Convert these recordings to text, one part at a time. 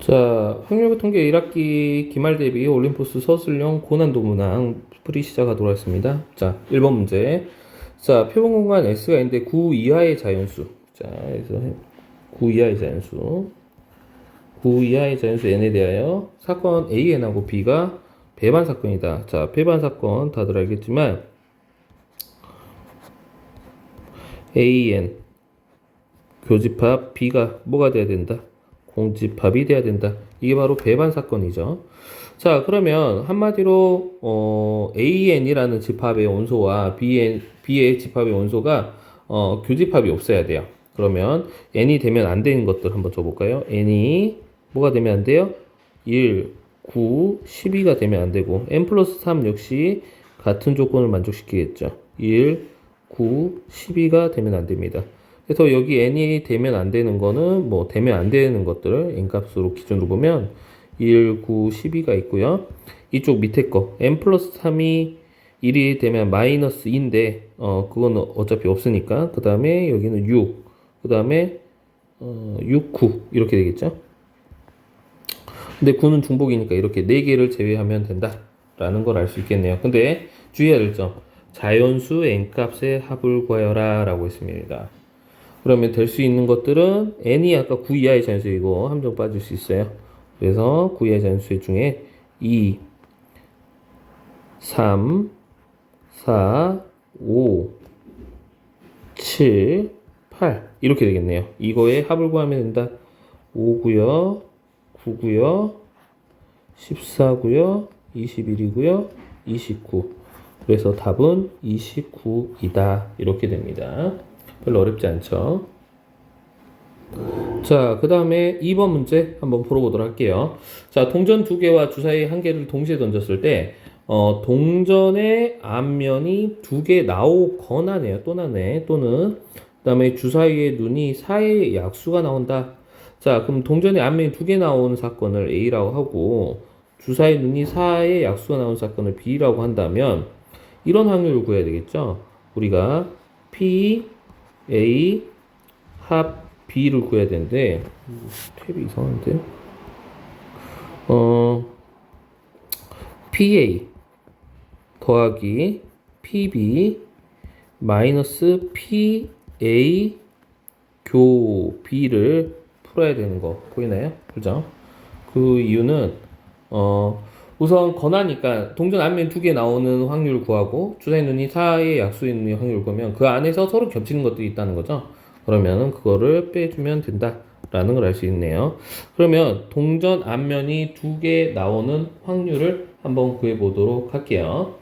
자, 확률과 통계 1학기 기말 대비 올림포스 서술형 고난도 문항 풀이 시작하도록 하겠습니다. 자, 1번 문제. 자, 표본 공간 S가 있는데 9 이하의 자연수. 자, 그래서 9 이하의 자연수. 9 이하의 자연수 n에 대하여 사건 AN하고 B가 배반 사건이다. 자, 배반 사건 다들 알겠지만 AN 교집합 B가 뭐가 돼야 된다? 공집합이 돼야 된다. 이게 바로 배반 사건이죠. 자, 그러면 한마디로 AN이라는 집합의 원소와 B의 집합의 원소가 교집합이 없어야 돼요. 그러면 N이 되면 안 되는 것들 한번 줘볼까요? N이 뭐가 되면 안 돼요? 1, 9, 12가 되면 안 되고 N 플러스 3 역시 같은 조건을 만족시키겠죠. 1, 9, 12가 되면 안 됩니다. 그래서 여기 n이 되면 안 되는 거는 뭐 되면 안 되는 것들을 n 값으로 기준으로 보면 1, 9, 12가 있고요. 이쪽 밑에 거 n 플러스 3이 1이 되면 마이너스 2인데 그거는 어차피 없으니까 그 다음에 여기는 6, 그 다음에 6, 9 이렇게 되겠죠. 근데 9는 중복이니까 이렇게 4개를 제외하면 된다라는 걸 알 수 있겠네요. 근데 주의해야 될 점, 자연수 n값의 합을 구하여라 라고 했습니다. 그러면 될 수 있는 것들은 n이 아까 9 이하의 자연수이고 함정 빠질 수 있어요. 그래서 9 이하의 자연수 중에 2, 3, 4, 5, 7, 8 이렇게 되겠네요. 이거의 합을 구하면 된다. 5고요, 9고요, 14고요, 21이고요, 29. 그래서 답은 29이다. 이렇게 됩니다. 별로 어렵지 않죠. 자, 그 다음에 2번 문제 한번 풀어보도록 할게요. 자, 동전 2개와 주사위 1개를 동시에 던졌을 때 동전의 앞면이 2개 나오거나네요. 또 나네. 또는 그 다음에 주사위의 눈이 4의 약수가 나온다. 자, 그럼 동전의 앞면이 2개 나오는 사건을 A라고 하고 주사위 눈이 4의 약수가 나오는 사건을 B라고 한다면 이런 확률을 구해야 되겠죠. 우리가 P A 합 B를 구해야 되는데 탭이 이상한데 PA 더하기 PB 마이너스 PA 교 B를 풀어야 되는 거 보이나요? 그죠? 그 이유는 우선 권하니까 동전 앞면 2개 나오는 확률을 구하고 주사위 눈이 4의 약수의 눈의 확률을 구하면 그 안에서 서로 겹치는 것들이 있다는 거죠. 그러면은 그거를 빼주면 된다라는 걸 알 수 있네요. 그러면 동전 앞면이 2개 나오는 확률을 한번 구해 보도록 할게요.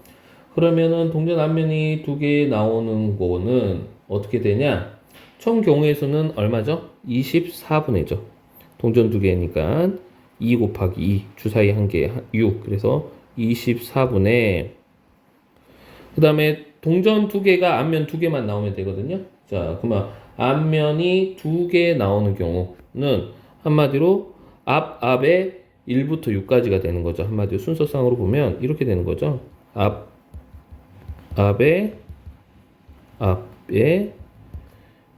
그러면은 동전 앞면이 2개 나오는 거는 어떻게 되냐? 총 경우의 수는 얼마죠? 24분의 1죠. 동전 2개니까 2 곱하기 2 주사위 1개 6 그래서 24분의 그 다음에 동전 2개가 앞면 2개만 나오면 되거든요. 자, 그러면 앞면이 2개 나오는 경우는 한마디로 앞에 1부터 6까지가 되는 거죠. 한마디로 순서상으로 보면 이렇게 되는 거죠. 앞에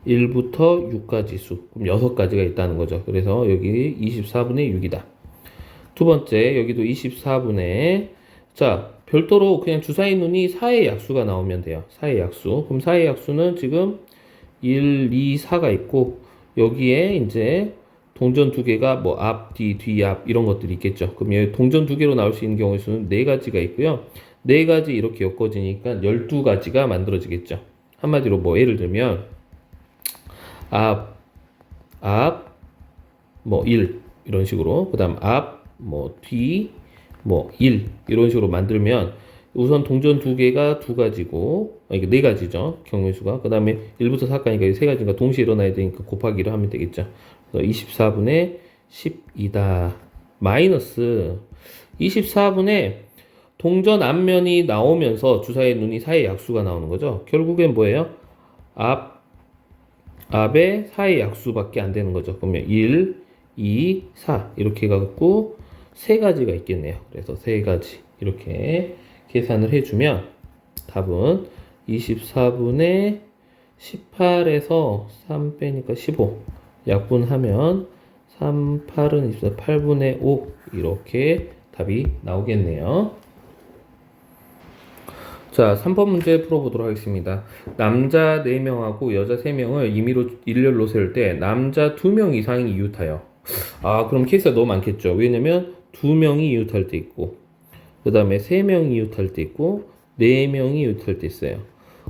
1부터 6까지 수. 그럼 6가지가 있다는 거죠. 그래서 여기 24분의 6이다. 두 번째, 여기도 24분의, 자, 별도로 그냥 주사위 눈이 4의 약수가 나오면 돼요. 4의 약수. 그럼 4의 약수는 지금 1, 2, 4가 있고, 여기에 이제 동전 2개가 뭐 앞, 뒤, 앞 이런 것들이 있겠죠. 그럼 여기 동전 2개로 나올 수 있는 경우의 수는 4가지가 있고요. 4가지 이렇게 엮어지니까 12가지가 만들어지겠죠. 한마디로 뭐 예를 들면, 뭐 1, 이런 식으로. 그 다음 뭐 뒤, 뭐 1, 이런 식으로 만들면 우선 동전 2개가 2가지고, 이게 4가지죠. 경우의 수가. 그 다음에 1부터 4까지니까 3가지가 동시에 일어나야 되니까 곱하기를 하면 되겠죠. 24분의 10이다. 마이너스 24분의 동전 앞면이 나오면서 주사위 눈이 4의 약수가 나오는 거죠. 결국엔 뭐예요? 앞에 4의 약수밖에 안 되는 거죠. 그러면 1, 2, 4 이렇게 해갖고 3가지가 있겠네요. 그래서 3가지 이렇게 계산을 해주면 답은 24분의 18에서 3 빼니까 15 약분하면 3, 8은 24, 8분의 5 이렇게 답이 나오겠네요. 자, 3번 문제 풀어보도록 하겠습니다. 남자 4명하고 여자 3명을 임의로 일렬로 세울 때 남자 2명 이상이 이웃하여. 그럼 케이스가 너무 많겠죠. 왜냐면 2명이 이웃할 때 있고, 그 다음에 3명이 이웃할 때 있고, 4명이 이웃할 때 있어요.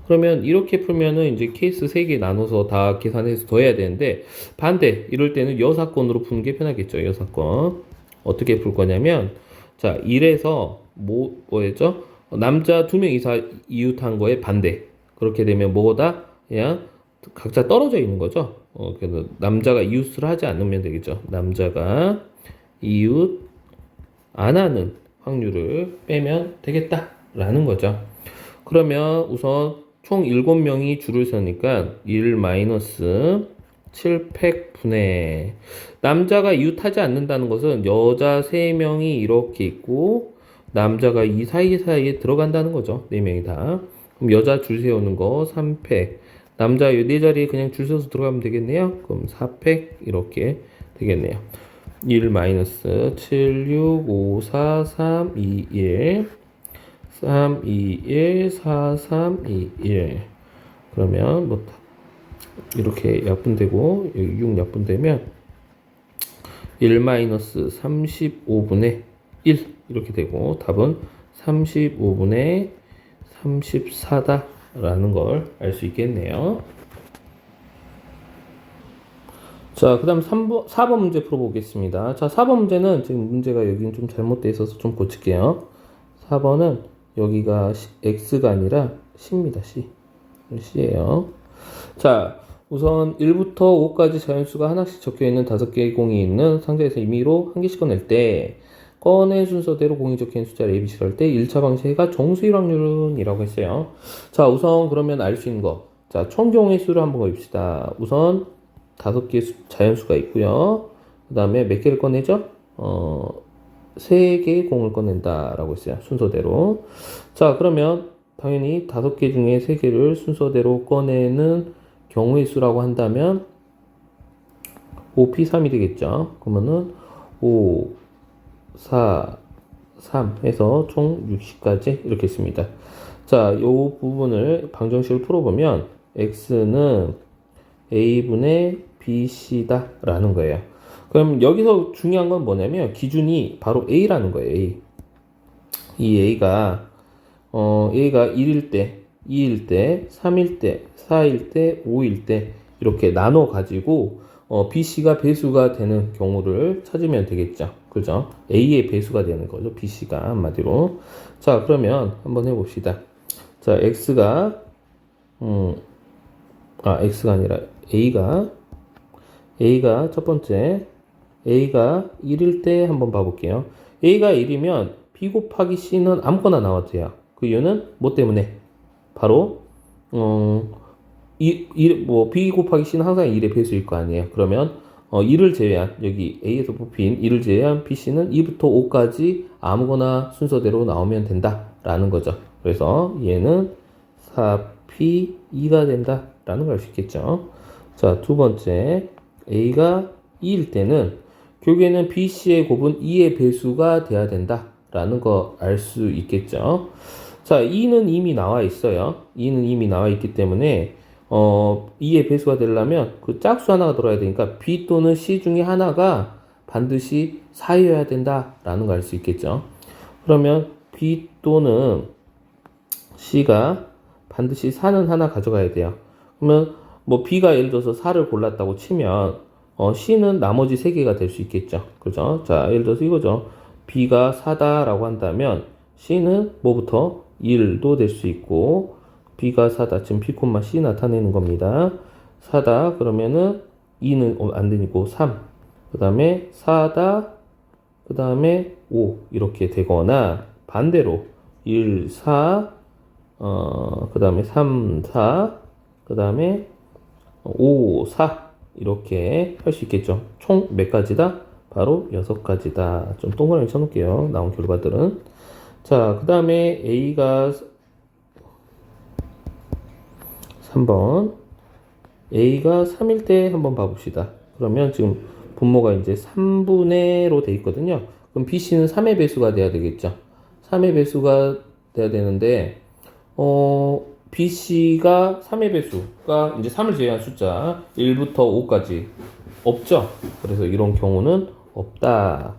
그러면 이렇게 풀면은 이제 케이스 3개 나눠서 다 계산해서 더해야 되는데, 반대, 이럴 때는 여사건으로 푸는 게 편하겠죠. 여사건. 어떻게 풀 거냐면, 자, 1에서 뭐였죠? 남자 2명 이상 이웃한 거에 반대. 그렇게 되면 뭐다? 그냥 각자 떨어져 있는 거죠. 그래서 남자가 이웃을 하지 않으면 되겠죠. 남자가 이웃 안 하는 확률을 빼면 되겠다라는 거죠. 그러면 우선 총 7명이 줄을 서니까 1 마이너스 700분의 남자가 이웃하지 않는다는 것은 여자 3명이 이렇게 있고 남자가 이 사이사이에 들어간다는 거죠. 4명이 다. 그럼 여자 줄 세우는 거 3팩. 남자 이 4자리에 그냥 줄 세워서 들어가면 되겠네요. 그럼 4팩 이렇게 되겠네요. 1 마이너스 7, 6, 5, 4, 3, 2, 1 3, 2, 1, 4, 3, 2, 1 그러면 뭐 이렇게 약분되고 여기 6 약분되면 1 마이너스 35분의 1 이렇게 되고 답은 35분의 34다 라는 걸 알 수 있겠네요. 자, 그 다음 4번 문제 풀어보겠습니다. 자, 4번 문제는 지금 문제가 여기는 좀 잘못되어 있어서 좀 고칠게요. 4번은 여기가 x가 아니라 c입니다. c예요. 자, 우선 1부터 5까지 자연수가 하나씩 적혀있는 5개의 공이 있는 상자에서 임의로 한 개씩 꺼낼 때 꺼낸 순서대로 공이 적혀있는 숫자를 ABC로 할 때 1차 방식의 정수일 확률은 이라고 했어요. 자, 우선 그러면 알 수 있는 거. 자, 총 경우의 수를 한번 봅시다. 우선 5개의 자연수가 있고요. 그 다음에 몇 개를 꺼내죠? 3개의 공을 꺼낸다라고 했어요. 순서대로. 자, 그러면 당연히 5개 중에 3개를 순서대로 꺼내는 경우의 수라고 한다면 5P3이 되겠죠. 그러면은 5, 4, 3 해서 총 60까지 이렇게 있습니다. 자, 이 부분을 방정식을 풀어보면 x는 a분의 bc다 라는 거예요. 그럼 여기서 중요한 건 뭐냐면 기준이 바로 a라는 거예요. a. 이 a가 1일 때, 2일 때, 3일 때, 4일 때, 5일 때 이렇게 나눠 가지고 bc가 배수가 되는 경우를 찾으면 되겠죠. 그죠? a의 배수가 되는 거죠. bc가 한마디로. 자, 그러면 한번 해봅시다. 자, x가 x가 아니라 a가 첫 번째 a가 1일 때 한번 봐볼게요. a가 1이면 b 곱하기 c는 아무거나 나와도 돼요. 그 이유는 뭐 때문에? 바로 b 곱하기 c는 항상 1의 배수일 거 아니에요. 그러면 1을 제외한 여기 a에서 뽑힌 1을 제외한 bc는 2부터 5까지 아무거나 순서대로 나오면 된다라는 거죠. 그래서 얘는 4p2가 된다라는 걸 알 수 있겠죠. 자, 두 번째 a가 2일 때는 결국에는 bc의 곱은 2의 배수가 돼야 된다라는 거 알 수 있겠죠. 자, 2는 이미 나와 있어요. 2는 이미 나와 있기 때문에 2의 배수가 되려면 그 짝수 하나가 들어야 되니까 b 또는 c 중에 하나가 반드시 4여야 된다라는 걸 알 수 있겠죠. 그러면 b 또는 c가 반드시 4는 하나 가져가야 돼요. 그러면 뭐 b가 예를 들어서 4를 골랐다고 치면 c는 나머지 3개가 될 수 있겠죠. 그죠? 자, 예를 들어서 이거죠. b가 4다라고 한다면 c는 뭐부터 1도 될 수 있고 b가 4다. 지금 b, c 나타내는 겁니다. 4다 그러면은 2는 안 되니까 3. 그 다음에 4다. 그 다음에 5 이렇게 되거나 반대로 1, 4 그 다음에 3, 4 그 다음에 5, 4 이렇게 할 수 있겠죠. 총 몇 가지다? 바로 6가지다. 좀 동그라미 쳐놓을게요. 나온 결과들은. 자, 그 다음에 A가 3번 A가 3일 때 한번 봐봅시다. 그러면 지금 분모가 이제 3분의로 돼 있거든요. 그럼 BC는 3의 배수가 돼야 되겠죠. 3의 배수가 돼야 되는데, BC가 3의 배수가 이제 3을 제외한 숫자 1부터 5까지 없죠. 그래서 이런 경우는 없다.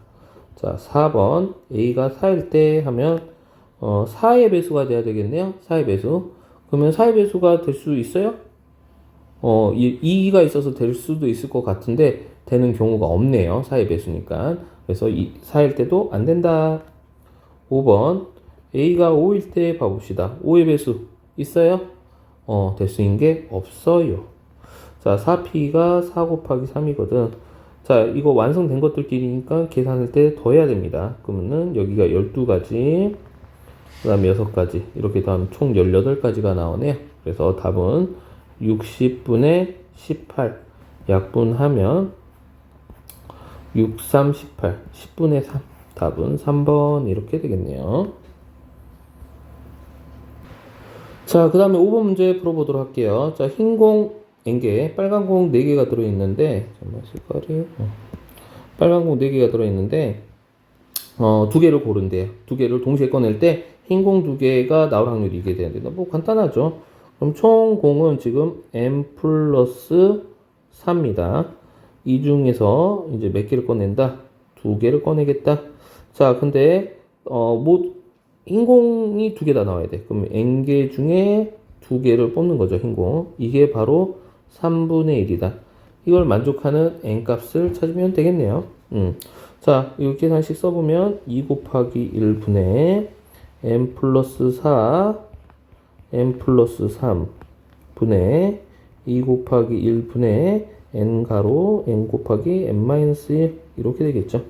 자, 4번 A가 4일 때 하면 4의 배수가 돼야 되겠네요. 4의 배수. 그러면 4의 배수가 될 수 있어요? 2가 있어서 될 수도 있을 것 같은데 되는 경우가 없네요. 4의 배수니까. 그래서 4일 때도 안 된다. 5번 A가 5일 때 봐봅시다. 5의 배수 있어요? 될 수 있는 게 없어요. 자, 4P가 4 곱하기 3이거든. 자, 이거 완성된 것들끼리니까 계산할 때 더해야 됩니다. 그러면은 여기가 12가지, 그 다음에 6가지, 이렇게 더하면 총 18가지가 나오네요. 그래서 답은 60분의 18. 약분하면 6, 3, 18, 10분의 3. 답은 3번 이렇게 되겠네요. 자, 그 다음에 5번 문제 풀어보도록 할게요. 자, 흰 공 N개, 빨간 공 4개가 들어있는데, 잠깐만, 색깔이, 빨간 공 4개가 들어있는데, 2개를 고른대요. 2개를 동시에 꺼낼 때, 흰 공 2개가 나올 확률이 이게 되는데, 뭐 간단하죠. 그럼 총 공은 지금 M 플러스 4입니다. 이 중에서 이제 몇 개를 꺼낸다? 2개를 꺼내겠다. 자, 근데, 흰 공이 2개 다 나와야 돼. 그럼 N개 중에 2개를 뽑는 거죠, 흰 공. 이게 바로 3분의 1이다. 이걸 만족하는 N값을 찾으면 되겠네요. 자, 이거 계산식 써보면 2 곱하기 1분의 N 플러스 4, N 플러스 3분의 2 곱하기 1분의 N 가로 N 곱하기 N 마이너스 1 이렇게 되겠죠.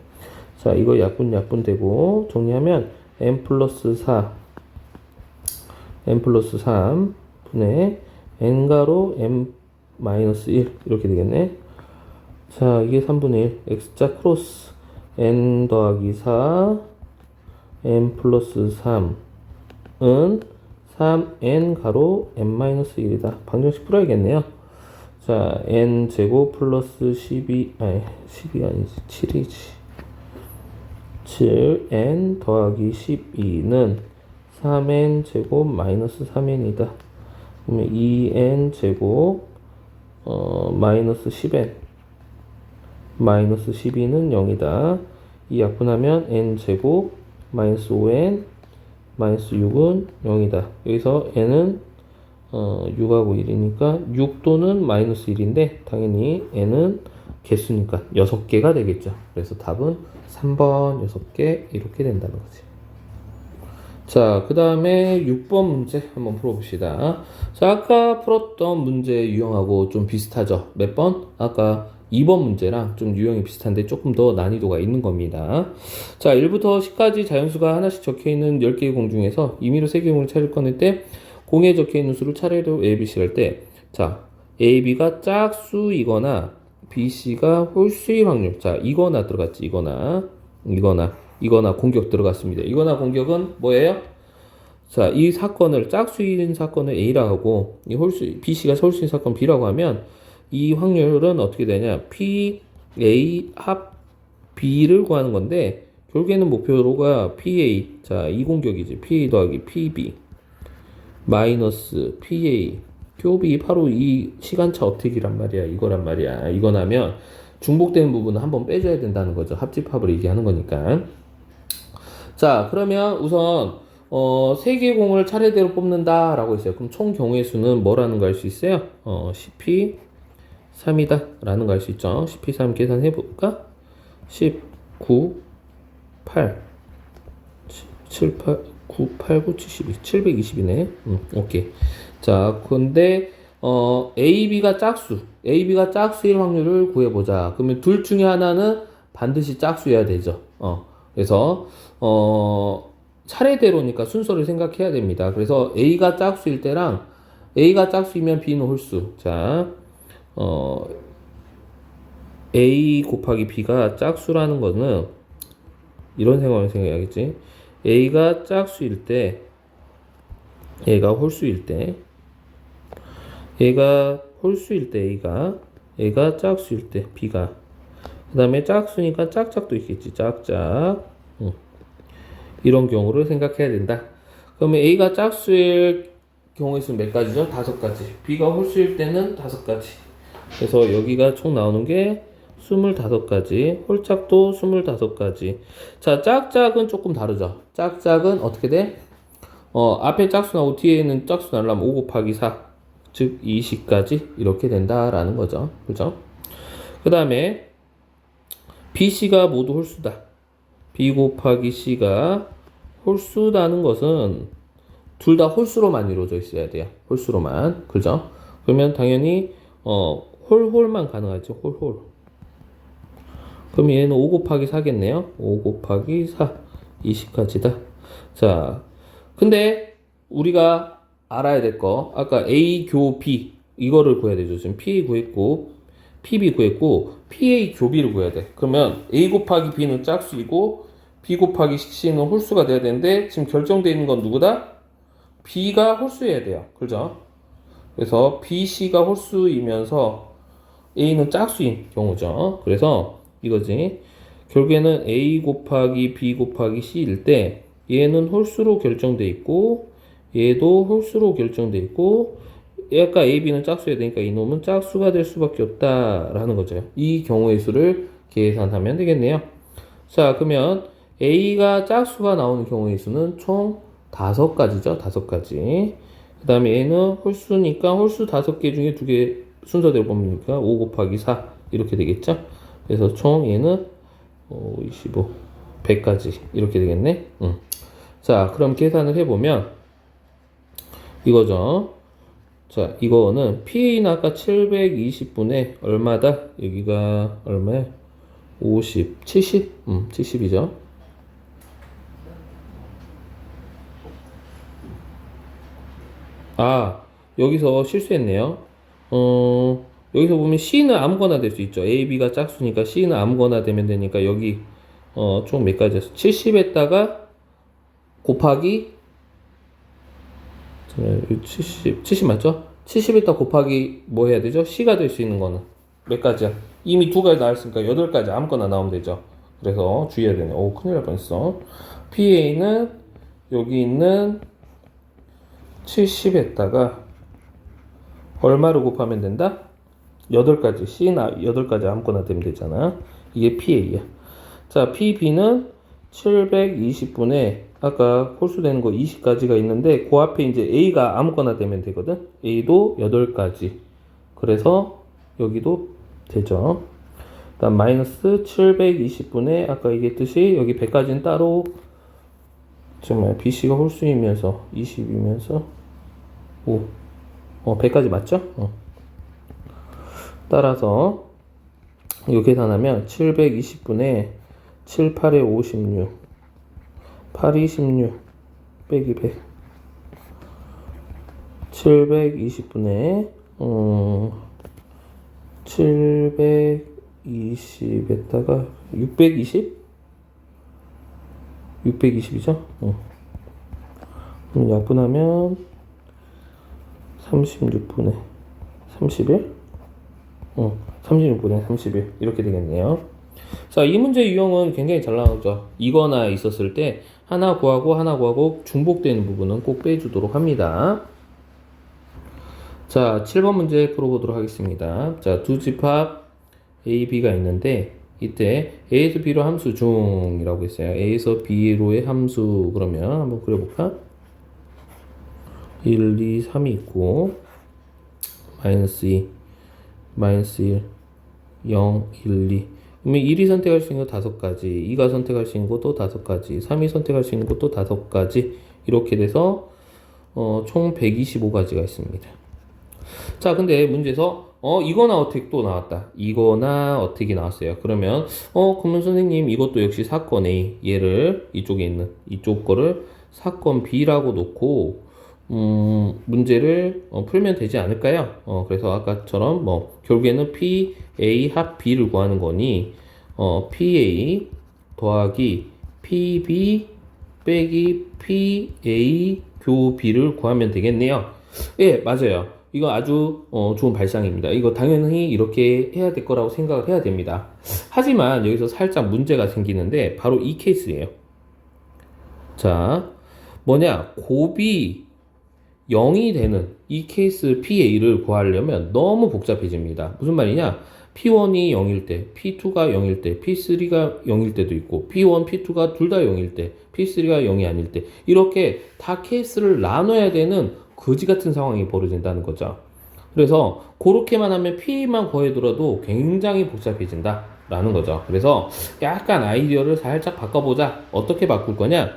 자, 이거 약분 되고 정리하면 N 플러스 4, N 플러스 3분의 N 가로 N 마이너스 1 이렇게 되겠네. 자, 이게 3분의 1 X자 크로스 N 더하기 4 N 플러스 3은 3N 가로 N 마이너스 1이다. 방정식 풀어야겠네요. 자, N 제곱 플러스 12 아니지 7이지 7N 더하기 12는 3N 제곱 마이너스 3N이다. 그러면 2N 제곱 마이너스 10N 마이너스 12는 0이다. 이 약분하면 N 제곱 마이너스 5N 마이너스 6은 0이다. 여기서 N은 6하고 1이니까 6도는 마이너스 1인데 당연히 N은 개수니까 6개가 되겠죠. 그래서 답은 3번 6개 이렇게 된다는 거지. 자, 그 다음에 6번 문제 한번 풀어봅시다. 자, 아까 풀었던 문제 유형하고 좀 비슷하죠? 몇 번? 아까 2번 문제랑 좀 유형이 비슷한데 조금 더 난이도가 있는 겁니다. 자, 1부터 10까지 자연수가 하나씩 적혀있는 10개의 공 중에서 임의로 3개의 공을 차례 꺼낼 때 공에 적혀있는 수를 차례로 A, B, C를 할 때 자, A, B가 짝수이거나 B, C가 홀수일 확률. 자, 이거나 들어갔지. 이거나 공격 들어갔습니다. 이거나 공격은 뭐예요? 자, 이 사건을 짝수인 사건을 A라고 하고 이 홀수 BC가 홀수인 사건 B라고 하면 이 확률은 어떻게 되냐? P A 합 B를 구하는 건데 결국에는 목표로가 PA. 자, 이 공격이지. PA 더하기 PB 마이너스 PA 교비 바로 이 시간차 어택이란 말이야. 이거란 말이야. 이거 나면 중복되는 부분은 한번 빼줘야 된다는 거죠. 합집합을 얘기하는 거니까. 자, 그러면 우선 3개의 공을 차례대로 뽑는다 라고 했어요. 그럼 총 경우의 수는 뭐라는 거 알 수 있어요? CP3이다 라는 거 알 수 있죠. CP3 계산해 볼까? 19, 8 7, 8, 9, 8, 9, 72 720이네. 오케이. 자, 근데 AB가 짝수일 확률을 구해보자. 그러면 둘 중에 하나는 반드시 짝수여야 되죠. 그래서 차례대로니까 순서를 생각해야 됩니다. 그래서 A가 짝수일 때랑 A가 짝수이면 B는 홀수. 자, A 곱하기 B가 짝수라는 거는 이런 생각을 생각해야겠지. A가 짝수일 때, 얘가 홀수일 때, 얘가 짝수일 때, B가 그 다음에 짝수니까 짝짝도 있겠지. 짝짝. 이런 경우를 생각해야 된다. 그러면 A가 짝수일 경우의 수는 몇 가지죠? 5가지. B가 홀수일 때는 5가지. 그래서 여기가 총 나오는 게 25가지. 홀짝도 25가지. 자, 짝짝은 조금 다르죠. 짝짝은 어떻게 돼? 앞에 짝수 나오고 뒤에는 짝수 나오려면 5 곱하기 4. 즉, 20까지 이렇게 된다라는 거죠. 그죠? 그 다음에 B, C가 모두 홀수다. B 곱하기 C가 홀수라는 것은 둘 다 홀수로만 이루어져 있어야 돼요. 홀수로만. 그죠? 그러면 당연히 홀만 가능하죠. 홀. 그럼 얘는 5 곱하기 4겠네요. 5 곱하기 4. 20까지다. 자, 근데 우리가 알아야 될 거, 아까 A 교 B 이거를 구해야 되죠. 지금 PA 구했고 PB 구했고 PA 교 B를 구해야 돼. 그러면 A 곱하기 B는 짝수이고 B 곱하기 C는 홀수가 돼야 되는데 지금 결정되어 있는 건 누구다? B가 홀수여야 돼요. 그죠? 그래서 B, C가 홀수이면서 A는 짝수인 경우죠. 그래서 이거지. 결국에는 A 곱하기 B 곱하기 C일 때 얘는 홀수로 결정돼 있고 얘도 홀수로 결정돼 있고 아까 A, B는 짝수여야 되니까 이놈은 짝수가 될 수밖에 없다라는 거죠. 이 경우의 수를 계산하면 되겠네요. 자, 그러면 A가 짝수가 나오는 경우의 수는 총 5가지죠. 5가지. 그 다음에 얘는 홀수니까 홀수 5개 중에 2개 순서대로 보니까 5 곱하기 4 이렇게 되겠죠. 그래서 총 얘는 25, 100까지 이렇게 되겠네. 자, 그럼 계산을 해보면 이거죠. 자, 이거는 PA는 아까 720분의 얼마다? 여기가 얼마야? 50, 70? 70이죠. 아, 여기서 실수했네요. 여기서 보면 C는 아무거나 될 수 있죠. A, B가 짝수니까 C는 아무거나 되면 되니까 여기 총 몇 가지였어? 70에다가 곱하기 70 맞죠? 70에다 곱하기 뭐 해야 되죠? C가 될 수 있는 거는 몇 가지야? 이미 2가지 나왔으니까 8가지 아무거나 나오면 되죠. 그래서 주의해야 되네. 오, 큰일 날 뻔했어. PA는 여기 있는 70에다가 얼마를 곱하면 된다? 8가지. C나 8가지 아무거나 되면 되잖아. 이게 PA야. 자, PB는 720분의 아까 홀수되는 거 20가지가 있는데 그 앞에 이제 A가 아무거나 되면 되거든. A도 8가지. 그래서 여기도 되죠. 그다음 마이너스 720분의 아까 얘기했듯이 여기 100까지는 따로 정말 BC가 홀수이면서 20이면서 5 100까지 맞죠? 따라서 이거 계산하면 720분의 7, 8에 56 8, 16 빼기 100 720분의 720에다가 620? 620이죠? 그럼 약분하면 36분의 31? 36분의 31 이렇게 되겠네요. 자, 이 문제 유형은 굉장히 잘 나오죠. 이거나 있었을 때 하나 구하고 중복되는 부분은 꼭 빼주도록 합니다. 자, 7번 문제 풀어보도록 하겠습니다. 자, 두 집합 A, B가 있는데 이때 A에서 B로 함수 중이라고 했어요. A에서 B로의 함수 그러면 한번 그려볼까? 1, 2, 3이 있고 마이너스 2, 마이너스 1, 0, 1, 2 그러면 1이 선택할 수 있는 거 5가지, 2가 선택할 수 있는 것도 5가지, 3이 선택할 수 있는 것도 5가지 이렇게 돼서 총 125가지가 있습니다. 자, 근데 문제에서 이거나 어택 또 나왔다. 이거나 어택이 나왔어요. 그러면 그러면 선생님 이것도 역시 사건 A 얘를 이쪽에 있는 이쪽 거를 사건 B라고 놓고 문제를 풀면 되지 않을까요? 그래서 아까처럼 결국에는 P, A 합 B를 구하는 거니 PA 더하기 PB 빼기 PA 교 B를 구하면 되겠네요. 예, 맞아요. 이거 아주 좋은 발상입니다. 이거 당연히 이렇게 해야 될 거라고 생각을 해야 됩니다. 하지만 여기서 살짝 문제가 생기는데 바로 이 케이스예요. 자, 뭐냐? 곱이 0이 되는 이 케이스 PA를 구하려면 너무 복잡해집니다. 무슨 말이냐? P1이 0일 때, P2가 0일 때, P3가 0일 때도 있고, P1, P2가 둘 다 0일 때, P3가 0이 아닐 때, 이렇게 다 케이스를 나눠야 되는 거지 같은 상황이 벌어진다는 거죠. 그래서 그렇게만 하면 P만 구해들어도 굉장히 복잡해진다 라는 거죠. 그래서 약간 아이디어를 살짝 바꿔보자. 어떻게 바꿀 거냐?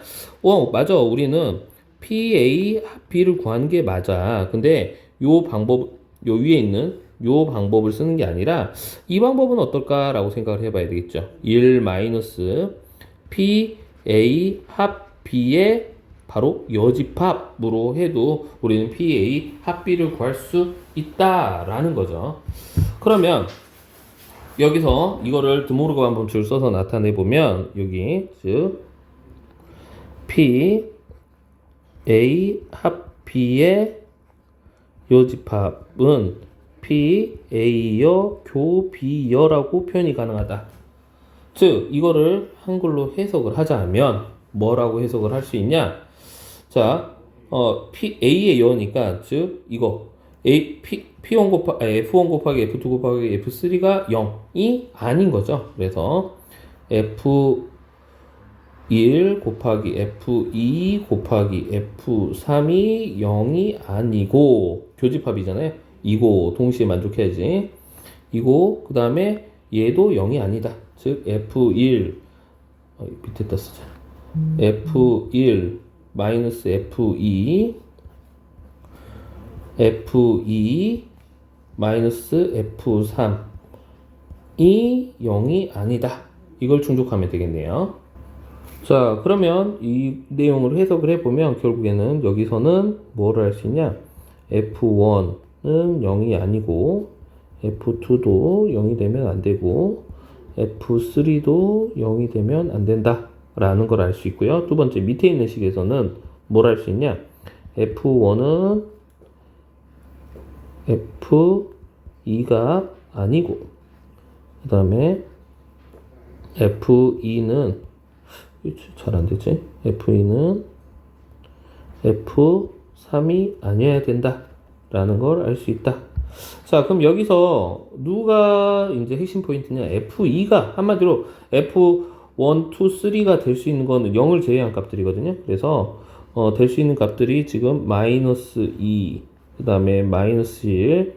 맞아. 우리는 PA, B를 구하는 게 맞아. 근데 요 방법, 요 위에 있는 요 방법을 쓰는 게 아니라 이 방법은 어떨까라고 생각을 해봐야 되겠죠. 1 마이너스 PA 합 B의 바로 여집합으로 해도 우리는 PA 합 B를 구할 수 있다라는 거죠. 그러면 여기서 이거를 드모르거 방법줄 써서 나타내 보면 여기 즉 P A 합 B의 요집합은 P A여 교 B여라고 표현이 가능하다. 즉 이거를 한글로 해석을 하자면 뭐라고 해석을 할 수 있냐? 자, P A의 여니까 즉 이거 P1 F1 곱하기 F2 곱하기 F3가 0이 아닌 거죠. 그래서 F1 곱하기 F2 곱하기 F3이 0이 아니고 교집합이잖아요. 이거 동시에 만족해야지. 이거 그 다음에 얘도 0이 아니다. 즉 F1 밑에다 쓰자. F1 마이너스 F2 마이너스 F3이 0이 아니다. 이걸 충족하면 되겠네요. 자, 그러면 이 내용을 해석을 해보면 결국에는 여기서는 뭐를 할 수 있냐? F1은 0이 아니고 F2도 0이 되면 안 되고 F3도 0이 되면 안 된다 라는 걸 알 수 있고요. 두 번째 밑에 있는 식에서는 뭘 할 수 있냐? F1은 F2가 아니고 그 다음에 F2는 잘 안 되지? F2는 F3이 아니어야 된다 라는 걸 알 수 있다. 자, 그럼 여기서 누가 이제 핵심 포인트냐? F2가 한마디로 F1, 2, 3가 될 수 있는 거는 0을 제외한 값들이거든요. 그래서 될 수 있는 값들이 지금 마이너스 2, 그 다음에 마이너스 1,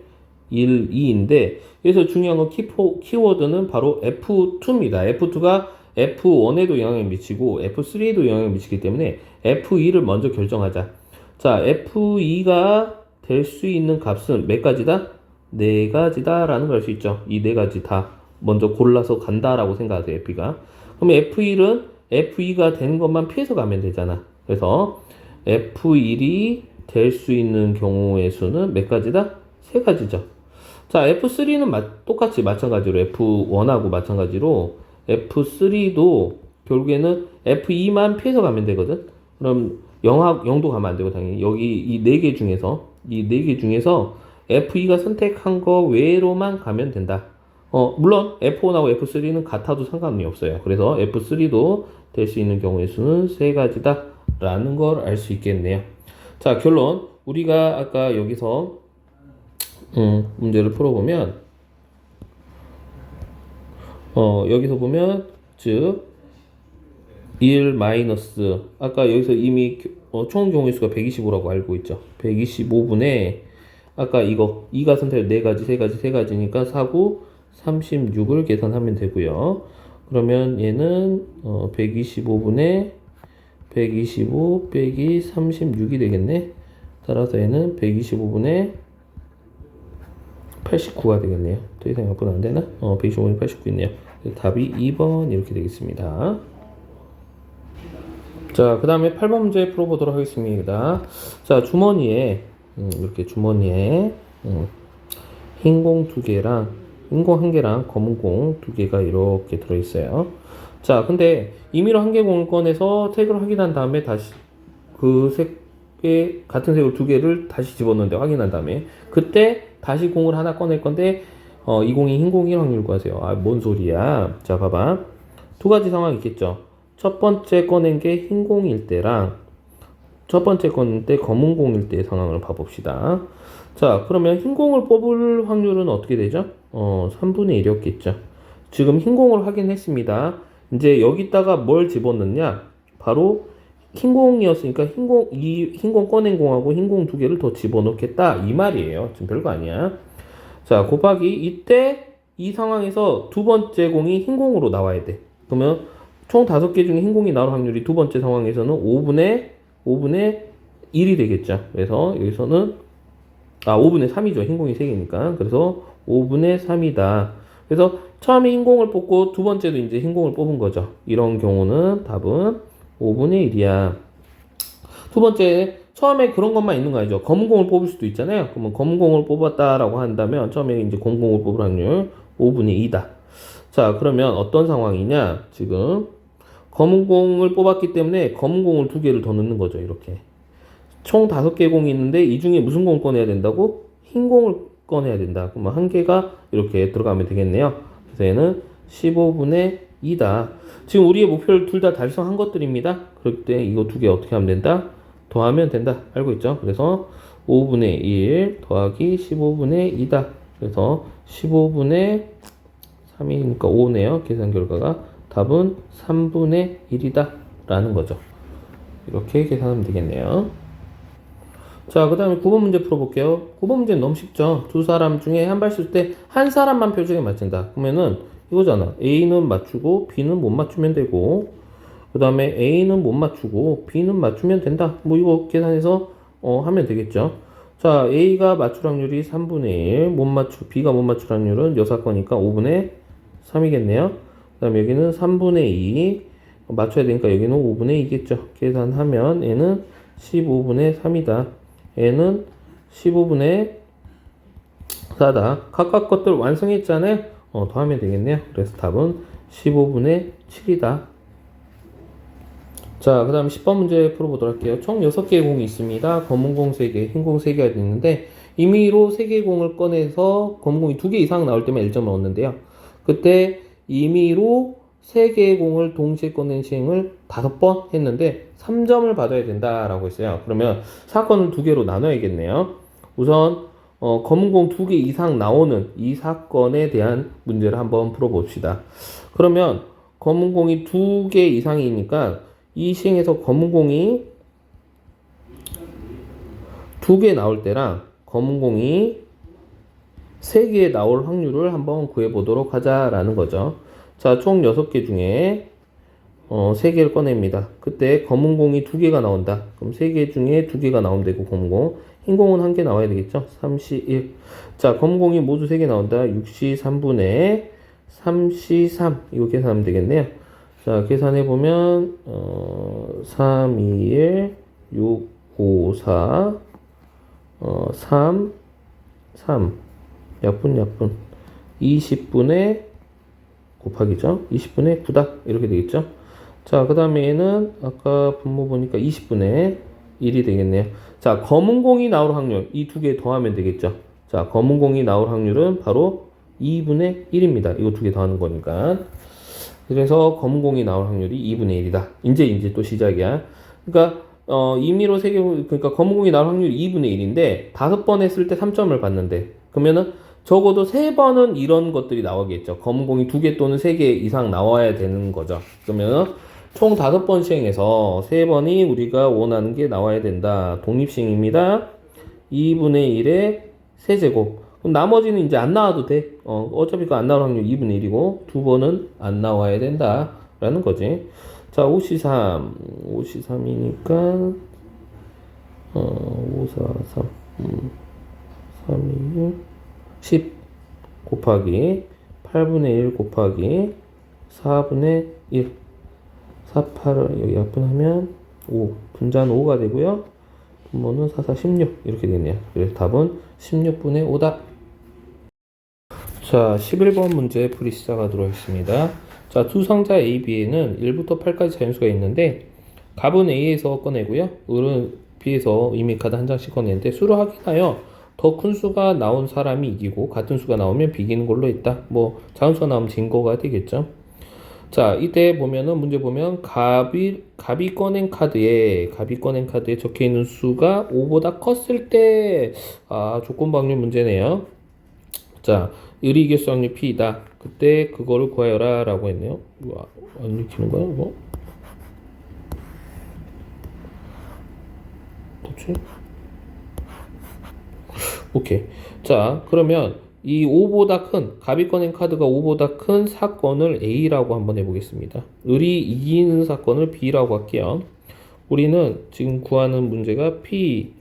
2인데 여기서 중요한 건 키워드는 바로 F2입니다. F2가 F1에도 영향을 미치고 F3에도 영향을 미치기 때문에 F2를 먼저 결정하자. 자, F2가 될 수 있는 값은 몇 가지다? 네 가지다 라는 걸 알 수 있죠. 이 네 가지 다 먼저 골라서 간다라고 생각하세요. F가. 그럼 F1은 F2가 되는 것만 피해서 가면 되잖아. 그래서 F1이 될 수 있는 경우의 수는 몇 가지다? 세 가지죠. 자, F3는 똑같이 마찬가지로 F1하고 마찬가지로 F3도 결국에는 F2만 피해서 가면 되거든. 그럼 0도 가면 안 되고 당연히 여기 이 네 개 중에서 F2가 선택한 거 외로만 가면 된다. 물론 F1하고 F3는 같아도 상관이 없어요. 그래서 F3도 될 수 있는 경우의 수는 세 가지다 라는 걸 알 수 있겠네요. 자, 결론. 우리가 아까 여기서 문제를 풀어보면 여기서 보면 즉 1 마이너스 아까 여기서 이미 총 경우의 수가 125라고 알고 있죠. 125분의 아까 이거 2가 선택 4가지 3가지니까 4구 36을 계산하면 되고요. 그러면 얘는 125분의 125 빼기 36이 되겠네. 따라서 얘는 125분의 89가 되겠네요. 더 이상 약분 안 되나? 125분의 89 있네요. 답이 2번 이렇게 되겠습니다. 자, 그 다음에 8번 문제 풀어보도록 하겠습니다. 자, 주머니에 이렇게 주머니에 흰 공 2개랑 흰 공 1개랑 검은 공 2개가 이렇게 들어있어요. 자, 근데 임의로 한 개 공을 꺼내서 태그를 확인한 다음에 다시 그 색의 같은 색을 2개를 다시 집어넣는데 확인한 다음에 그때 다시 공을 하나 꺼낼 건데 20이 흰공일 확률 구하세요. 아, 뭔 소리야. 자, 봐봐. 두 가지 상황이 있겠죠. 첫 번째 꺼낸 게 흰공일 때랑 첫 번째 꺼낸 때 검은공일 때의 상황을 봐봅시다. 자, 그러면 흰공을 뽑을 확률은 어떻게 되죠? 3분의 1이었겠죠. 지금 흰공을 확인했습니다. 이제 여기다가 뭘 집어넣냐? 바로 흰공이었으니까 흰공 꺼낸 공하고 흰공 두 개를 더 집어넣겠다. 이 말이에요. 지금 별거 아니야. 자, 곱하기 이때 이 상황에서 두 번째 공이 흰공으로 나와야 돼. 그러면 총 5개 중에 흰공이 나올 확률이 두 번째 상황에서는 5분의 1이 되겠죠. 그래서 여기서는 5분의 3이죠. 흰공이 3개니까. 그래서 5분의 3이다. 그래서 처음에 흰공을 뽑고 두 번째도 이제 흰공을 뽑은 거죠. 이런 경우는 답은 5분의 1이야. 두 번째, 처음에 그런 것만 있는 거 아니죠. 검은공을 뽑을 수도 있잖아요. 그러면 검은공을 뽑았다라고 한다면 처음에 이제 검은공을 뽑을 확률 5분의 2다. 자, 그러면 어떤 상황이냐? 지금 검은공을 뽑았기 때문에 검은공을 두 개를 더 넣는 거죠. 이렇게. 총 5개 공이 있는데 이 중에 무슨 공을 꺼내야 된다고? 흰공을 꺼내야 된다. 그러면 한 개가 이렇게 들어가면 되겠네요. 그래서 얘는 15분의 2다. 지금 우리의 목표를 둘 다 달성한 것들입니다. 그럴 때 이거 두 개 어떻게 하면 된다? 더하면 된다. 알고 있죠? 그래서 5분의 1 더하기 15분의 2다. 그래서 15분의 3이니까 5네요. 계산 결과가 답은 3분의 1이다. 라는 거죠. 이렇게 계산하면 되겠네요. 자, 그 다음에 9번 문제 풀어볼게요. 9번 문제는 너무 쉽죠. 두 사람 중에 한 발 쓸 때 한 사람만 표정에 맞춘다. 그러면은 이거잖아. A는 맞추고 B는 못 맞추면 되고, 그 다음에 A는 못 맞추고 B는 맞추면 된다. 뭐 이거 계산해서 하면 되겠죠. 자, A가 맞출 확률이 3분의 1, B가 못 맞출 확률은 여사거니까 5분의 3이겠네요. 그 다음에 여기는 3분의 2, 맞춰야 되니까 여기는 5분의 2겠죠. 계산하면 얘는 15분의 3이다. 얘는 15분의 4다. 각각 것들 완성했잖아요. 더하면 되겠네요. 그래서 답은 15분의 7이다. 자, 그 다음 10번 문제 풀어보도록 할게요. 총 6개의 공이 있습니다. 검은 공 3개, 흰 공 3개가 있는데 임의로 3개의 공을 꺼내서 검은 공이 2개 이상 나올 때만 1점을 얻는데요. 그때 임의로 3개의 공을 동시에 꺼낸 시행을 5번 했는데 3점을 받아야 된다라고 했어요. 그러면 사건을 2개로 나눠야겠네요. 우선 검은 공 2개 이상 나오는 이 사건에 대한 문제를 한번 풀어봅시다. 그러면 검은 공이 2개 이상이니까 이 시행에서 검은 공이 2개 나올 때랑 검은 공이 3개 나올 확률을 한번 구해보도록 하자라는 거죠. 자, 총 6개 중에 3개를 꺼냅니다. 그때 검은 공이 2개가 나온다. 그럼 3개 중에 2개가 나오면 되고 검은 공. 흰 공은 1개 나와야 되겠죠? 3C1. 자, 검은 공이 모두 3개 나온다. 6C 3분의 3C 3. 이거 계산하면 되겠네요. 자, 계산해보면 3, 2, 1, 6, 5, 4 3, 3 약분 20분의 곱하기죠. 20분의 9다. 이렇게 되겠죠. 자, 그 다음에 얘는 아까 분모 보니까 20분의 1이 되겠네요. 자, 검은 공이 나올 확률 이 두 개 더하면 되겠죠. 자, 검은 공이 나올 확률은 바로 2분의 1입니다. 이거 두 개 더하는 거니까. 그래서 검은 공이 나올 확률이 2분의 1이다. 이제 또 시작이야. 그러니까 임의로 3개, 그러니까 검은 공이 나올 확률이 2분의 1인데 5번 했을 때 3점을 받는데 그러면은 적어도 3번은 이런 것들이 나오겠죠. 검은 공이 2개 또는 3개 이상 나와야 되는 거죠. 그러면 총 5번 시행해서 3번이 우리가 원하는 게 나와야 된다. 독립시행입니다. 2분의 1의 세제곱. 그럼 나머지는 이제 안 나와도 돼. 어차피 그 안 나올 확률 2분의 1이고 2번은 안 나와야 된다. 라는 거지. 자, 5C3. 5C3이니까 5, 4, 3. 3, 2, 1. 10 곱하기 8분의 1 곱하기 4분의 1 4, 8을 여기 약분하면 5 분자는 5가 되고요. 분모는 4, 4, 16 이렇게 되네요. 그래서 답은 16분의 5다. 자, 11번 문제 풀이 시작하도록 하겠습니다. 자, 두 상자 A, B에는 1부터 8까지 자연수가 있는데 값은 A에서 꺼내고요. 을은 B에서 이미 카드 한 장씩 꺼내는데 수를 확인하여 더 큰 수가 나온 사람이 이기고 같은 수가 나오면 비기는 걸로 했다. 뭐 작은 수가 나오면 진 거가 되겠죠. 자, 이때 보면은 문제 보면 갑이 꺼낸 카드에 적혀 있는 수가 5보다 컸을 때 조건 방류 문제네요. 자, 을이 이길 수 확률 P이다. 그때 그거를 구하여라 라고 했네요. 안 읽히는 거야 이거? 뭐지? 오케이. 자, 그러면 이 5보다 큰, 갑이 꺼낸 카드가 5보다 큰 사건을 A라고 한번 해보겠습니다. 을이 이기는 사건을 B라고 할게요. 우리는 지금 구하는 문제가 B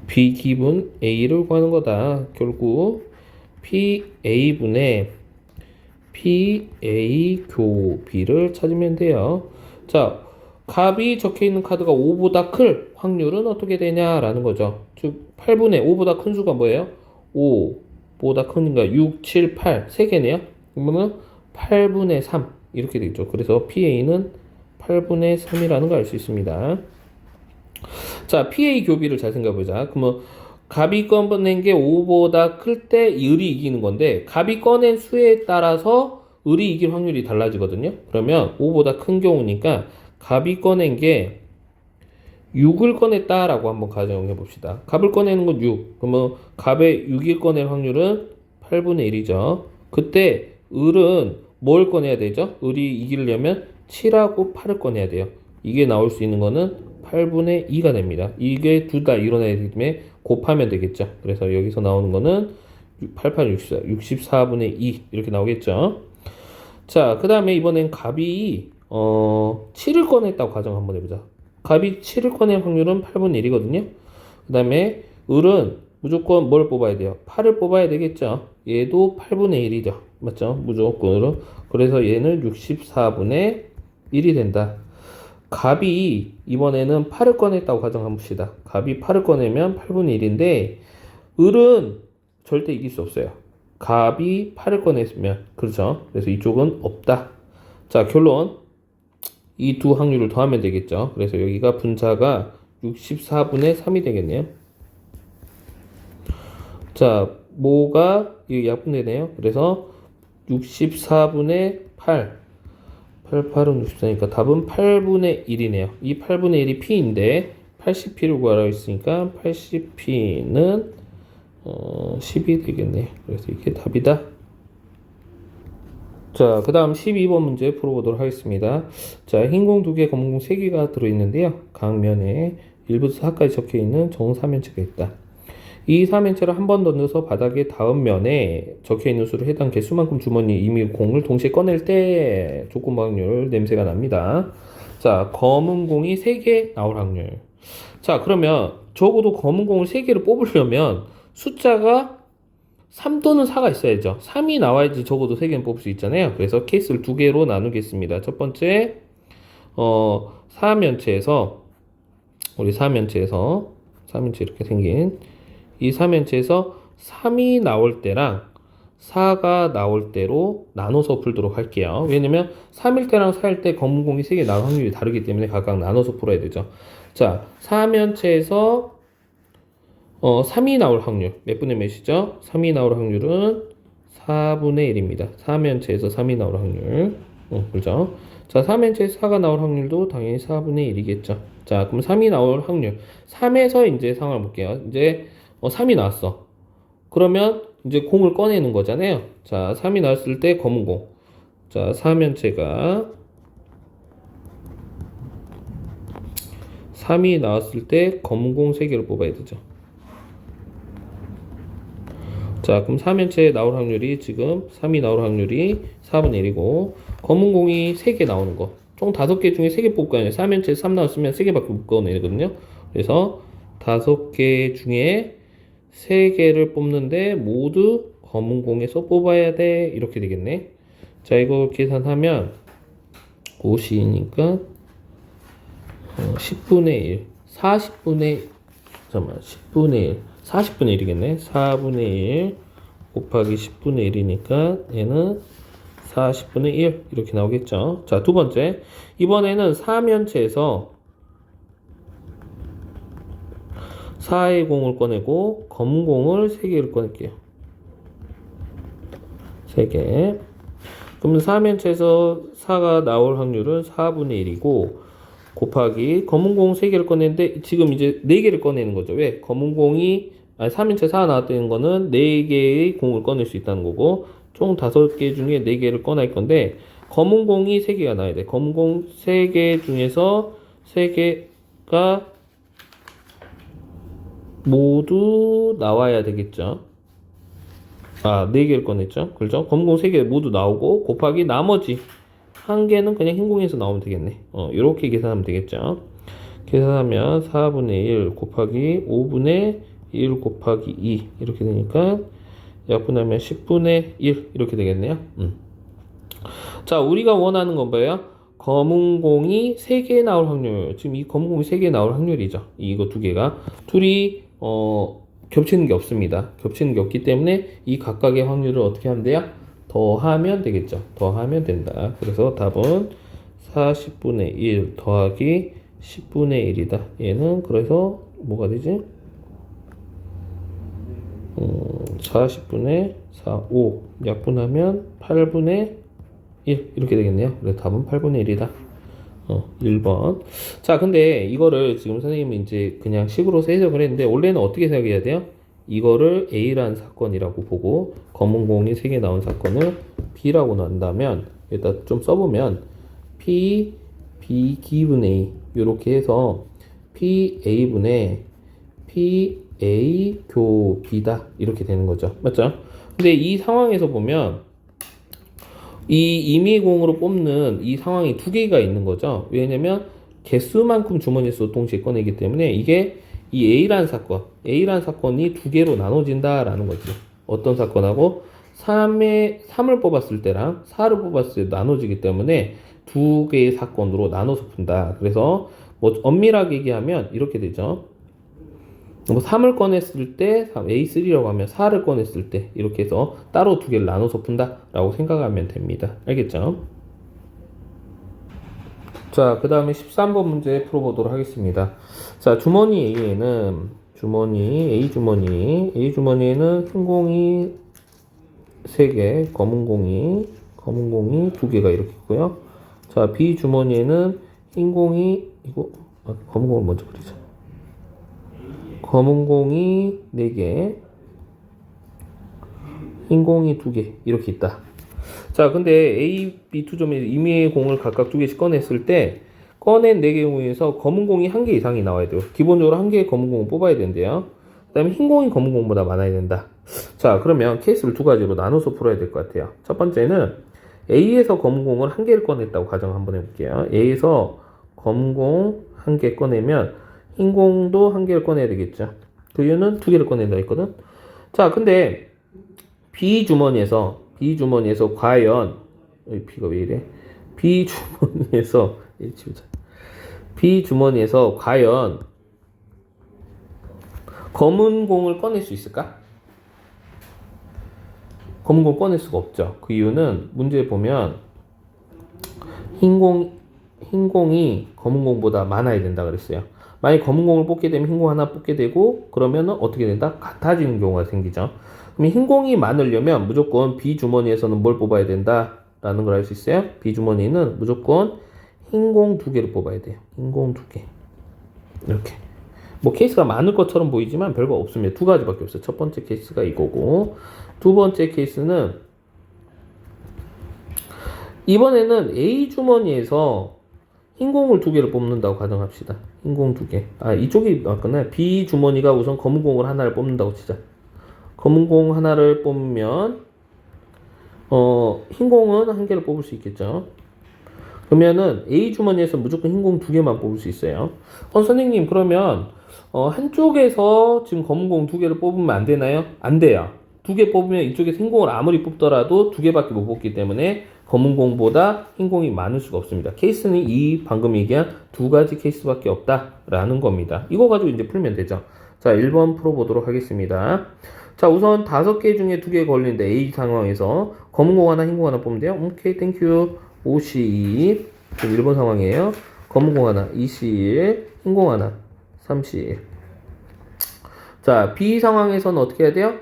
기분 A를 구하는 거다. 결국 PA분의 PA 교 B를 찾으면 돼요. 자, 갑이 적혀 있는 카드가 5보다 클 확률은 어떻게 되냐라는 거죠. 즉 8분의 5보다 큰 수가 뭐예요? 5보다 큰니까 6, 7, 8 3개네요. 그러면 8분의 3 이렇게 되겠죠. 그래서 PA는 8분의 3이라는 걸 알 수 있습니다. 자, PA 교비를 잘 생각해보자. 그러면 갑이 꺼낸 게 5보다 클 때 을이 이기는 건데 갑이 꺼낸 수에 따라서 을이 이길 확률이 달라지거든요. 그러면 5보다 큰 경우니까 갑이 꺼낸 게 6을 꺼냈다라고 한번 가정해 봅시다. 갑을 꺼내는 건 6. 그러면 갑의 6일 꺼낼 확률은 8분의 1이죠. 그때 을은 뭘 꺼내야 되죠? 을이 이기려면 7하고 8을 꺼내야 돼요. 이게 나올 수 있는 거는 8분의 2가 됩니다. 이게 둘 다 일어나야 되기 때문에 곱하면 되겠죠. 그래서 여기서 나오는 거는 8, 8, 64, 64분의 2 이렇게 나오겠죠. 자, 그 다음에 이번엔 갑이 7을 꺼냈다고 가정 한번 해보자. 갑이 7을 꺼낼 확률은 8분의 1이거든요. 그 다음에 을은 무조건 뭘 뽑아야 돼요? 8을 뽑아야 되겠죠. 얘도 8분의 1이죠. 맞죠? 무조건으로. 그래서 얘는 64분의 1이 된다. 갑이 이번에는 8을 꺼냈다고 가정합시다. 갑이 8을 꺼내면 8분의 1인데 을은 절대 이길 수 없어요. 갑이 8을 꺼냈으면 그렇죠. 그래서 이쪽은 없다. 자, 결론 이 두 확률을 더하면 되겠죠. 그래서 여기가 분자가 64분의 3이 되겠네요. 자, 뭐가 이 약분되네요. 그래서 64분의 8 88은 64니까 답은 8분의 1이네요. 이 8분의 1이 P인데 80P를 구하라고 했으니까 80P는 10이 되겠네. 그래서 이게 답이다. 자, 그 다음 12번 문제 풀어보도록 하겠습니다. 자, 흰공 2개, 검은공 3개가 들어있는데요. 각 면에 1부터 4까지 적혀있는 정사면체가 있다. 이 사면체를 한 번 더 넣어서 바닥의 다음 면에 적혀있는 수를 해당 개수만큼 주머니 이미 공을 동시에 꺼낼 때 조건 확률 냄새가 납니다. 자, 검은 공이 3개 나올 확률. 자, 그러면 적어도 검은 공을 3개를 뽑으려면 숫자가 3 또는 4가 있어야죠. 3이 나와야지 적어도 3개는 뽑을 수 있잖아요. 그래서 케이스를 2개로 나누겠습니다. 첫 번째, 사면체에서 우리 사면체 이렇게 생긴 이 사면체에서 3이 나올 때랑 4가 나올 때로 나눠서 풀도록 할게요. 왜냐면 3일 때랑 4일 때 검은 공이 3개 나올 확률이 다르기 때문에 각각 나눠서 풀어야 되죠. 자, 사면체에서 3이 나올 확률 몇 분의 몇이죠? 3이 나올 확률은 4분의 1입니다. 사면체에서 3이 나올 확률 그죠? 자, 사면체에서 4가 나올 확률도 당연히 4분의 1이겠죠. 자, 그럼 3이 나올 확률 3에서 이제 상황을 볼게요. 이제 3이 나왔어. 그러면 이제 공을 꺼내는 거잖아요. 자, 3이 나왔을 때 검은 공. 자, 사면체가 3이 나왔을 때 검은 공 3개를 뽑아야 되죠. 자, 그럼 사면체에 나올 확률이 지금 3이 나올 확률이 4분의 1이고 검은 공이 3개 나오는 거. 총 5개 중에 3개 뽑을 거 아니에요. 사면체에 3 나왔으면 3개밖에 못 꺼내거든요. 그래서 5개 중에 3개를 뽑는데 모두 검은 공에서 뽑아야 돼. 이렇게 되겠네. 자, 이거 계산하면 50이니까 10분의 1 10분의 1 40분의 1이겠네. 4분의 1 곱하기 10분의 1이니까 얘는 40분의 1 이렇게 나오겠죠. 자, 두 번째, 이번에는 사면체에서 4의 공을 꺼내고 검은 공을 3개를 꺼낼게요. 3개. 그러면 4면체에서 4가 나올 확률은 4분의 1이고 곱하기 검은 공 3개를 꺼내는데 지금 이제 4개를 꺼내는 거죠. 왜? 검은 공이 3인체 4 나왔다는 거는 4개의 공을 꺼낼 수 있다는 거고 총 5개 중에 4개를 꺼낼 건데 검은 공이 3개가 나와야 돼. 검은 공 3개 중에서 3개가 모두 나와야 되겠죠. 4개를 꺼냈죠. 그렇죠? 검은 공 3개 모두 나오고 곱하기 나머지 1개는 그냥 흰 공에서 나오면 되겠네. 이렇게 계산하면 되겠죠. 계산하면 4분의 1 곱하기 5분의 1 곱하기 2 이렇게 되니까 약분하면 10분의 1 이렇게 되겠네요. 자, 우리가 원하는 건 뭐예요? 검은 공이 3개 나올 확률. 지금 이 검은 공이 3개 나올 확률이죠. 이거 두 개가 둘이 겹치는 게 없습니다. 겹치는 게 없기 때문에 이 각각의 확률을 어떻게 하면 돼요? 더하면 되겠죠. 더하면 된다. 그래서 답은 40분의 1 더하기 10분의 1이다. 얘는 그래서 뭐가 되지? 40분의 4, 5 약분하면 8분의 1 이렇게 되겠네요. 그래서 답은 8분의 1이다. 1번. 자, 근데 이거를 지금 선생님이 이제 그냥 식으로 해석을 했는데 원래는 어떻게 생각해야 돼요? 이거를 A라는 사건이라고 보고 검은 공이 3개 나온 사건을 B라고 한다면 일단 좀 써보면 P, B 기분 A 이렇게 해서 P, A분의 P, A 교 B다 이렇게 되는 거죠. 맞죠? 근데 이 상황에서 보면 이 임의공으로 뽑는 이 상황이 두 개가 있는 거죠. 왜냐면 개수만큼 주머니에서 동시에 꺼내기 때문에 이게 이 A라는 사건이 두 개로 나눠진다라는 거지. 어떤 사건하고 3을 뽑았을 때랑 4를 뽑았을 때 나눠지기 때문에 두 개의 사건으로 나눠서 푼다. 그래서 뭐 엄밀하게 얘기하면 이렇게 되죠. 뭐 3을 꺼냈을 때 A3라고 하면 4를 꺼냈을 때 이렇게 해서 따로 두 개를 나눠서 푼다 라고 생각하면 됩니다. 알겠죠? 자, 그 다음에 13번 문제 풀어보도록 하겠습니다. 자, 주머니 A에는 A 주머니에는 흰 공이 3개, 검은 공이 2개가 이렇게 있고요. 자, B 주머니에는 흰 공이 검은 공을 먼저 그리자. 검은 공이 4개, 흰 공이 2개 이렇게 있다. 자, 근데 A, B 두 점에 임의의 공을 각각 2개씩 꺼냈을 때 꺼낸 4개 중에서 검은 공이 1개 이상이 나와야 돼요. 기본적으로 1개의 검은 공을 뽑아야 된대요. 그 다음에 흰 공이 검은 공보다 많아야 된다. 자, 그러면 케이스를 두 가지로 나눠서 풀어야 될 것 같아요. 첫 번째는 A에서 검은 공을 1개를 꺼냈다고 가정 한번 해볼게요. A에서 검은 공 1개 꺼내면 흰 공도 1개를 꺼내야 되겠죠. 그 이유는 2개를 꺼낸다 했거든. 자, 근데 B 주머니에서 과연 여기 B가 왜 이래? B 주머니에서 과연 검은 공을 꺼낼 수 있을까? 검은 공을 꺼낼 수가 없죠. 그 이유는 문제에 보면 흰 공이 검은 공보다 많아야 된다 그랬어요. 만약 검은 공을 뽑게 되면 흰 공 하나 뽑게 되고 그러면은 어떻게 된다? 같아지는 경우가 생기죠. 그럼 흰 공이 많으려면 무조건 B 주머니에서는 뭘 뽑아야 된다라는 걸 알 수 있어요. B 주머니는 무조건 흰 공 2개를 뽑아야 돼요. 흰 공 2개. 이렇게. 뭐 케이스가 많을 것처럼 보이지만 별거 없습니다. 두 가지밖에 없어요. 첫 번째 케이스가 이거고 두 번째 케이스는 이번에는 A 주머니에서 흰 공을 2개를 뽑는다고 가정합시다. 흰 공 2개. 이쪽이 맞구나. B 주머니가 우선 검은 공을 하나를 뽑는다고 치자. 검은 공 하나를 뽑으면 흰 공은 1개를 뽑을 수 있겠죠. 그러면은 A 주머니에서 무조건 흰 공 2개만 뽑을 수 있어요. 선생님 그러면 한쪽에서 지금 검은 공 2개를 뽑으면 안 되나요? 안 돼요. 2개 뽑으면 이쪽에서 흰 공을 아무리 뽑더라도 2개밖에 못 뽑기 때문에 검은 공보다 흰 공이 많을 수가 없습니다. 케이스는 이 방금 얘기한 두 가지 케이스밖에 없다라는 겁니다. 이거 가지고 이제 풀면 되죠. 자, 1번 풀어보도록 하겠습니다. 자, 우선 5개 중에 2개 걸리는데 A 상황에서 검은 공 하나, 흰 공 하나 뽑으면 돼요. 오케이, 땡큐. 52. 지금 1번 상황이에요. 검은 공 하나, 21. 흰 공 하나, 31. 자, B 상황에서는 어떻게 해야 돼요?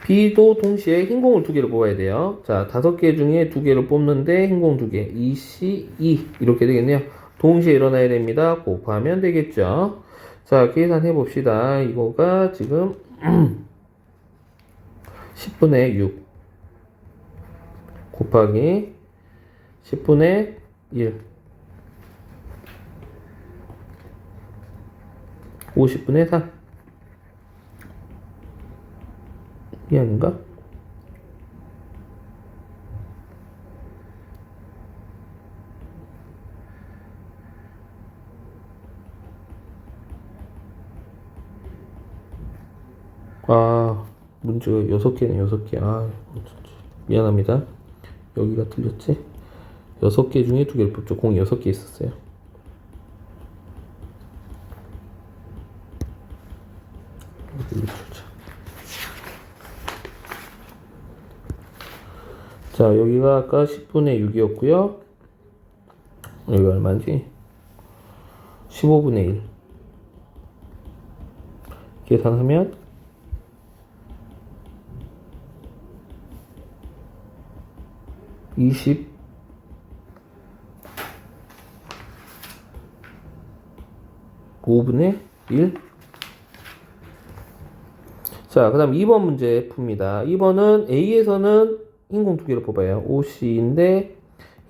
B도 동시에 흰 공을 2개를 뽑아야 돼요. 자, 5개 중에 2개를 뽑는데 흰 공 2개. 2C, 2. 이렇게 되겠네요. 동시에 일어나야 됩니다. 곱하면 되겠죠. 자, 계산해 봅시다. 이거가 지금 10분의 6 곱하기 10분의 1 50분의 3 이 아닌가? 아, 문제가 6개네, 6개. 아, 미안합니다. 여기가 틀렸지? 6개 중에 2개를 뽑죠. 공이 6개 있었어요. 자, 여기가 아까 10분의 6이었고요. 여기가 얼마인지? 15분의 1. 계산하면 25분의 1. 자, 그 다음 2번 문제 풉니다. 2번은 A에서는 흰공 2개를 뽑아요. 5C인데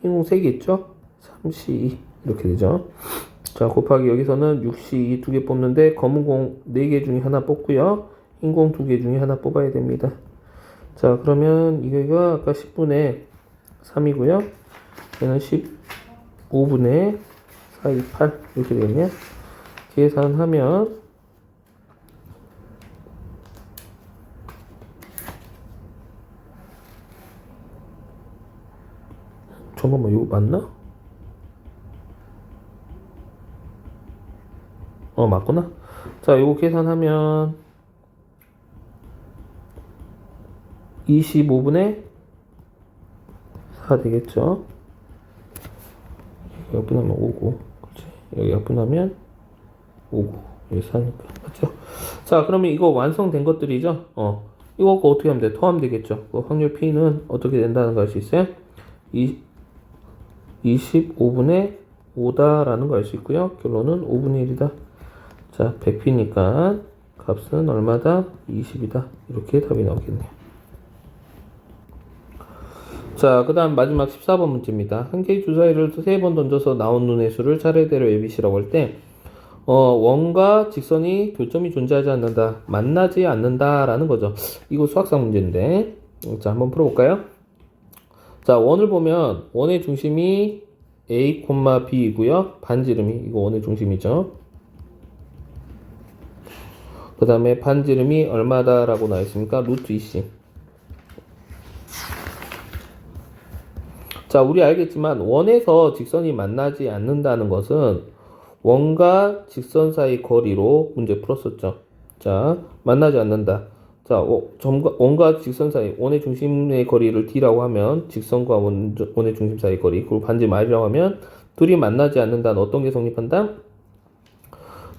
흰공 3개 있죠? 3C 이렇게 되죠. 자, 곱하기 여기서는 6C 2개 뽑는데 검은 공 4개 중에 하나 뽑고요. 흰공 2개 중에 하나 뽑아야 됩니다. 자, 그러면 이거가 아까 10분의 3이고요. 얘는 15분의 4, 2, 8 이렇게 되겠네요. 계산하면 잠깐만, 이거 맞나? 맞구나. 자, 이거 계산하면 25분의 4 되겠죠? 여기 약분하면 5고, 그렇지? 여기 약분하면 5고, 여기 4니까, 맞죠? 자, 그러면 이거 완성된 것들이죠? 이거 어떻게 하면 돼? 더하면 되겠죠? 그 확률 P는 어떻게 된다는 거 알 수 있어요? 25분의 5다라는 거 알 수 있고요. 결론은 5분의 1이다. 자, 100P니까 값은 얼마다? 20이다. 이렇게 답이 나오겠네요. 자, 그 다음 마지막 14번 문제입니다. 한 개의 주사위를 3번 던져서 나온 눈의 수를 차례대로 ABC라고 할 때, 원과 직선이 교점이 존재하지 않는다, 만나지 않는다라는 거죠. 이거 수학상 문제인데, 자, 한번 풀어볼까요? 자, 원을 보면 원의 중심이 A, B이고요. 반지름이 이거 원의 중심이죠. 그 다음에 반지름이 얼마다라고 나와 있습니까? 루트 2C. 자, 우리 알겠지만 원에서 직선이 만나지 않는다는 것은 원과 직선 사이 거리로 문제 풀었었죠. 자, 만나지 않는다. 자, 원과 직선 사이, 원의 중심의 거리를 D라고 하면 직선과 원의 중심 사이 거리, 그리고 반지름 R이라고 하면 둘이 만나지 않는다는 어떤 게 성립한다?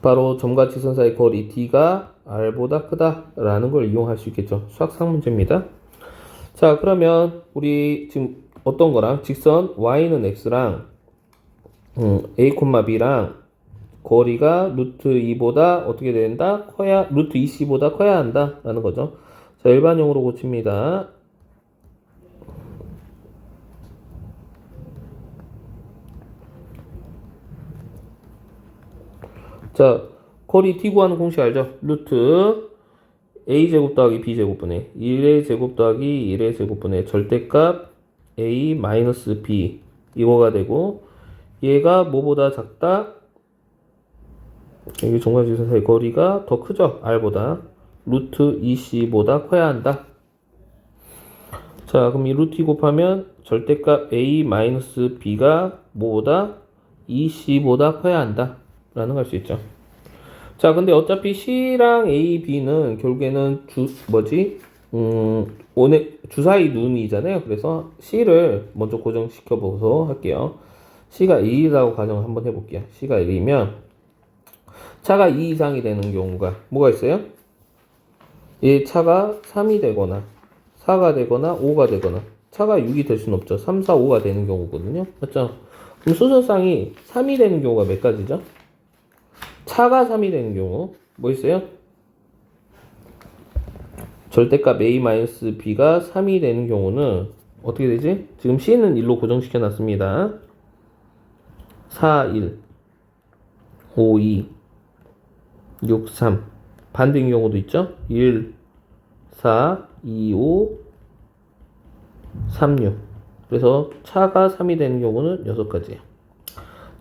바로 점과 직선 사이 거리 D가 R보다 크다라는 걸 이용할 수 있겠죠. 수학상 문제입니다. 자, 그러면 우리 지금 어떤 거랑 직선 Y는 X랑 A, B랑 거리가 루트 2보다 어떻게 된다? 루트 2C보다 커야 한다 라는 거죠. 자, 일반용으로 고칩니다. 자, 거리 D 구하는 공식 알죠? 루트 A제곱 더하기 B제곱분의 1의 제곱 더하기 1의 제곱분의 절대값 A 마이너스 B 이거가 되고, 얘가 뭐보다 작다? 여기 점과 직선 사이 거리가 더 크죠? R보다. 루트 2C보다 커야 한다. 자, 그럼 이 루트 2 곱하면 절대값 A 마이너스 B가 뭐보다? 2C보다 커야 한다 라는 걸 할 수 있죠. 자, 근데 어차피 C랑 A, B는 결국에는 원의 주사위 눈이잖아요. 그래서 C를 먼저 고정시켜 보서 할게요. C가 1이라고 가정을 한번 해볼게요. C가 1이면, 차가 2 이상이 되는 경우가 뭐가 있어요? 이 차가 3이 되거나 4가 되거나 5가 되거나 차가 6이 될 수는 없죠. 3, 4, 5가 되는 경우거든요. 맞죠? 그럼 순서상이 3이 되는 경우가 몇 가지죠? 차가 3이 되는 경우 뭐 있어요? 절대값 a-b가 3이 되는 경우는 어떻게 되지? 지금 c는 1로 고정시켜 놨습니다. 4, 1, 5, 2, 6, 3 반대인 경우도 있죠? 1, 4, 2, 5, 3, 6 그래서 차가 3이 되는 경우는 6가지예요.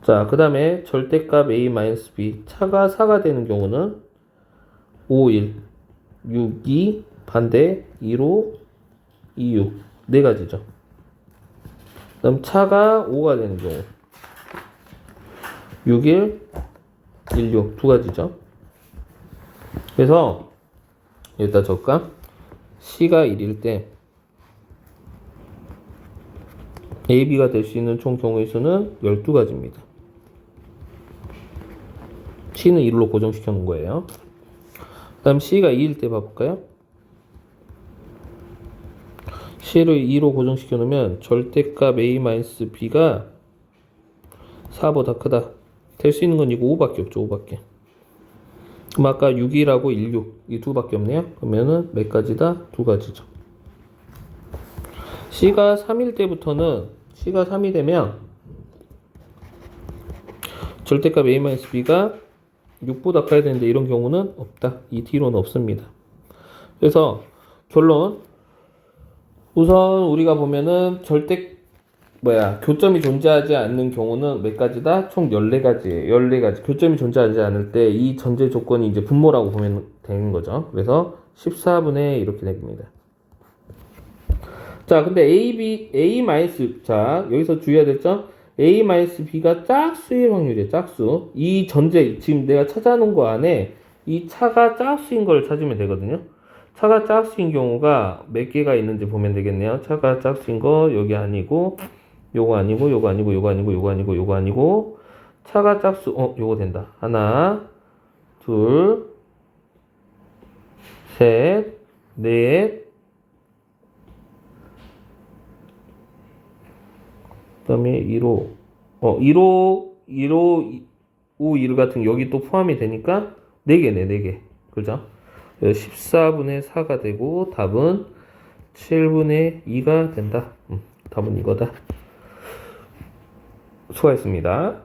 자, 그 다음에 절대값 a-b 차가 4가 되는 경우는 5, 1, 6, 2 반대 2, 5, 2, 6 4가지죠. 그다음 차가 5가 되는 경우 6, 1, 1, 6 2가지죠. 그래서 여기다 적을까? C가 1일 때 AB가 될 수 있는 총 경우의 수는 12가지입니다. C는 1로 고정시켜 놓은 거예요. 그 다음 C가 2일 때 봐볼까요? C를 2로 고정시켜 놓으면 절대값 A-B가 4보다 크다. 될 수 있는 건 이거 5밖에 없죠. 5밖에. 그럼 아까 6이라고 1, 6 이 두 밖에 없네요. 그러면은 몇 가지다? 2가지죠. C가 3일 때부터는 C가 3이 되면 절대값 A-B가 6보다 커야 되는데 이런 경우는 없다. 이 뒤로는 없습니다. 그래서 결론 우선 우리가 보면은 교점이 존재하지 않는 경우는 몇 가지다? 총 14가지예요. 14가지. 교점이 존재하지 않을 때 이 전제 조건이 이제 분모라고 보면 되는 거죠. 그래서 14분의 이렇게 됩니다. 자, 근데 자, 여기서 주의해야 될 점, A-B가 짝수일 확률이에요. 짝수. 이 전제, 지금 내가 찾아놓은 거 안에 이 차가 짝수인 걸 찾으면 되거든요. 차가 짝수인 경우가 몇 개가 있는지 보면 되겠네요. 차가 짝수인 거 여기 아니고 요거 아니고 요거 아니고 요거 아니고 요거 아니고 요거 아니고 차가 짝수 요거 된다. 하나 둘 셋 넷 그다음에 1호 1호 5, 1 같은 여기 또 포함이 되니까 4개네 4개 그죠? 14분의 4가 되고 답은 7분의 2가 된다. 답은 이거다. 수고하셨습니다.